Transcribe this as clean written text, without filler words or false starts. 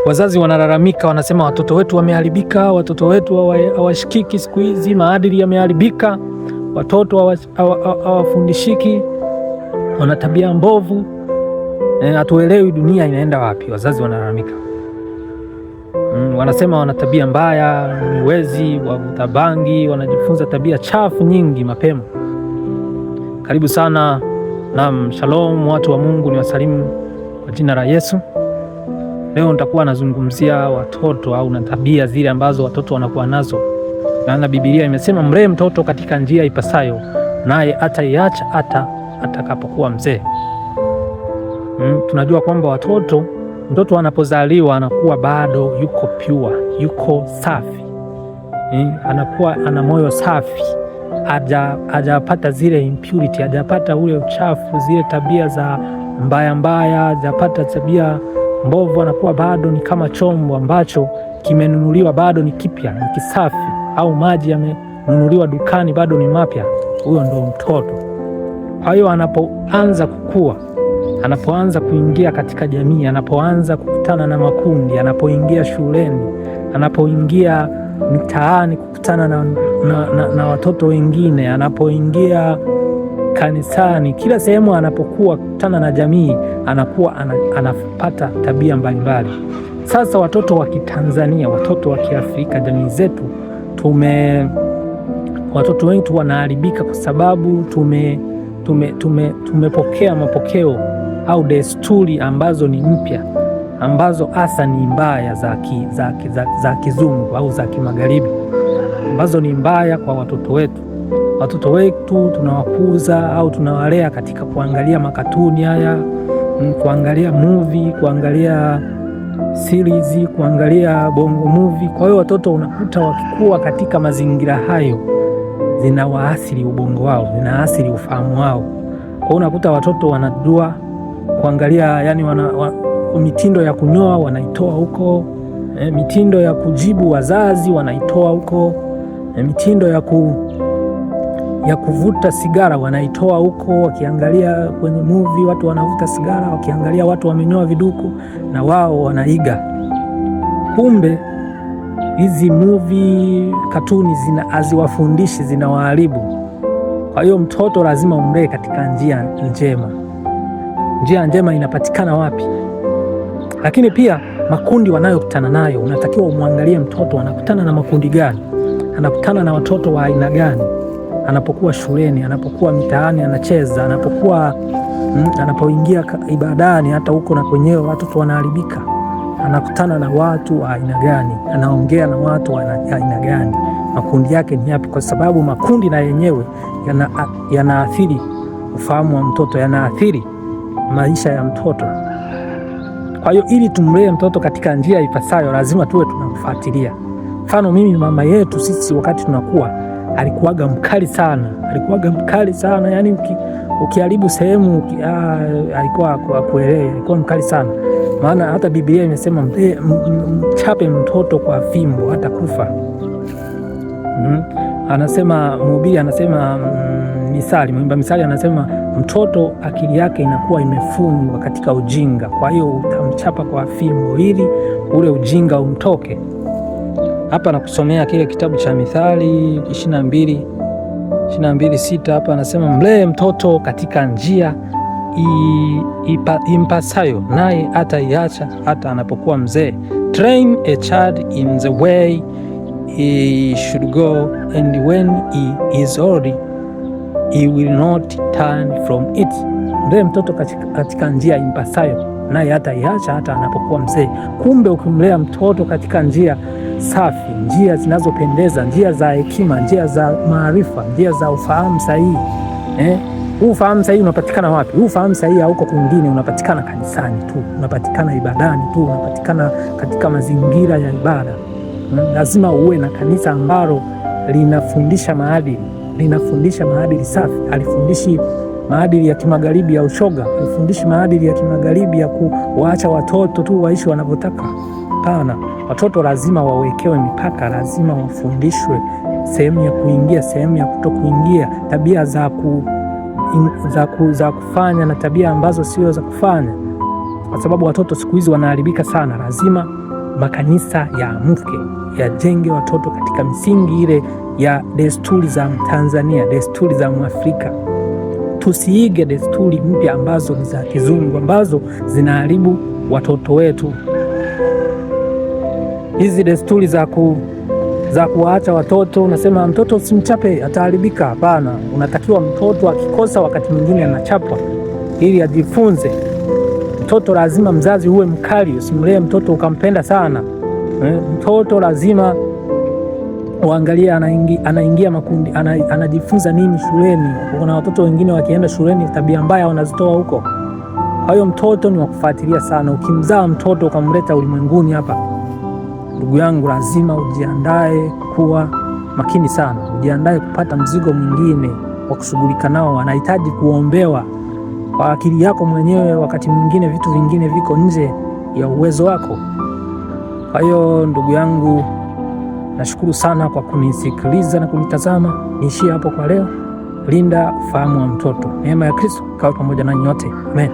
Wazazi wanalalamika, wanasema watoto wetu wameharibika, watoto wetu hawashikiki siku hizi, maadili yameharibika, watoto hawafundishiki, wana tabia mbovu, hatuelewi dunia inaenda wapi. Wazazi wanalalamika, wanasema wana tabia mbaya, ni wezi, wavuta bangi, wanajifunza tabia chafu nyingi mapema. Karibu sana na shalom, watu wa Mungu, ni wasalimu kwa jina la Yesu. Leo nitakuwa nazungumzia watoto au na tabia zile ambazo watoto wanakuwa nazo. Maana Biblia imesema mlee mtoto katika njia ipasayo, naye ataiacha hata atakapokuwa mzee. Tunajua kwamba mtoto anapozaliwa anakuwa bado yuko pure, yuko safi. Anakuwa ana moyo safi. Hajapata zile impurity, hajapata ule uchafu, zile tabia za mbaya, hajapata tabia mbovu. Anakuwa bado ni kama chombo ambacho kimenunuliwa, bado ni kipya, ni kisafi, au maji yamenunuliwa dukani, bado ni mapya. Huyo ndo mtoto. Kwa hiyo anapoanza kukua, anapoanza kuingia katika jamii, anapoanza kukutana na makundi, anapoingia shuleni, anapoingia mitaani kukutana na watoto wengine, anapoingia kanisani, kila sehemu anapokuwa kukutana na jamii, anakuwa anapata tabia mbalimbali. Sasa watoto wa Kitanzania, watoto wa Kiafrika, jamii zetu watoto wetu wanaharibika kwa sababu tumepokea mapokeo au desturi ambazo ni mpya, ambazo hasa ni mbaya za kizungu au za kimagharibi, ambazo ni mbaya kwa watoto wetu. Watoto wetu tunawakuza au tunawalea katika kuangalia makatuni haya, kuangalia movie, kuangalia series, kuangalia bongo movie. Kwa hiyo watoto unakuta wakikua katika mazingira hayo, zinawaathiri ubongo wao, zinaathiri ufahamu wao. Kwa hiyo unakuta watoto wanajua kuangalia, yani mitindo ya kunyoa wanaitoa huko, mitindo ya kujibu wazazi wanaitoa huko, mitindo ya kuvuta sigara wanaitoa huko. Wakiangalia kwenye movie watu wanavuta sigara, wakiangalia watu wamenyoa viduku, na wao wanaiga. Kumbe hizi movie, katuni haziwafundishi, zinawaharibu. Kwa hiyo mtoto lazima umlee katika njia njema. Njia njema inapatikana wapi? Lakini pia makundi wanayokutana nayo, unatakiwa umwangalie mtoto anakutana na makundi gani, anakutana na watoto wa aina gani, anapokuwa shuleni, anapokuwa mitaani anacheza, anapoingia ibadani, hata huko na kwenyewe watoto wanaharibika. Anakutana na watu wa aina gani, anaongea na watu wa aina gani, makundi yake ni yapi? Kwa sababu makundi na yenyewe yanaathiri ufahamu wa mtoto, yanaathiri maisha ya mtoto. Kwa hiyo ili tumlee mtoto katika njia ipasayo, lazima tuwe tunamfuatilia. Mfano, mimi mama yetu sisi wakati tunakuwa alikuwaga mkali sana, yani ukiharibu sehemu alikuwa kuelewa, alikuwa mkali sana. Maana hata Biblia imesema mchape mtoto kwa fimbo hata kufa. Anasema Mhubiri, anasema mwimba Misali anasema mtoto akili yake inakuwa imefungwa katika ujinga, kwa hiyo utamchapa kwa fimbo ili ule ujinga umtoke. Hapa nakusomea kile kitabu cha Mithali 22:6. Hapa anasema mlee mtoto katika njia impasayo, naye hataiacha hata anapokuwa mzee. Train a child in the way he should go, and when he is old he will not turn from it. Mlee mtoto katika njia impasayo, naye hataiacha hata anapokuwa mzee. Kumbe ukimlea mtoto katika njia safi, njia zinazopendeza, njia za hekima, njia za maarifa, njia za ufahamu sahihi. Huu ufahamu sahihi unapatikana wapi? Huu ufahamu sahihi hauko kwingine, unapatikana kanisani tu, unapatikana ibadani tu, unapatikana katika mazingira ya ibada. Lazima uwe na kanisa ambalo linafundisha maadili safi. Alifundishi maadili ya kimagharibi ya ushoga, alifundishi maadili ya kimagharibi ya kuwaacha watoto tu waishi wanavyotaka. Hapana, watoto lazima wawekewe mipaka, lazima wafundishwe sehemu ya kuingia, sehemu ya kutokuingia, tabia za kufanya na tabia ambazo sio za kufanya. kwa sababu watoto siku hizi wanaharibika sana. Lazima makanisa yaamke, yajenge watoto katika misingi ile ya desturi za Tanzania, desturi za Mwafrika. Tusiige desturi mpya ambazo ni za kizungu, ambazo zinaharibu watoto wetu. Hizi desturi za kuwaacha watoto, unasema mtoto usimchape ataharibika. Hapana, unatakiwa mtoto akikosa wakati mwingine anachapwa ili ajifunze. Mtoto lazima mzazi uwe mkali, usimlee mtoto ukampenda sana. Mtoto lazima uangalie anaingia makundi, anajifunza nini shuleni. Kuna watoto wengine wakienda shuleni tabia mbaya wanazitoa huko. Kwa hiyo mtoto ni wa kufuatilia sana. Ukimzaa mtoto ukamleta ulimwenguni hapa, ndugu yangu, lazima ujiandae kuwa makini sana, ujiandae kupata mzigo mwingine wa kushughulika nao. Anahitaji kuombewa kwa akili yako mwenyewe. Wakati mwingine vitu vingine viko nje ya uwezo wako. Kwa hiyo ndugu yangu, nashukuru sana kwa kunisikiliza na kunitazama. Niishie hapo kwa leo. Linda ufahamu wa mtoto. Neema ya Kristo kawe pamoja nanyi nyote. Amen.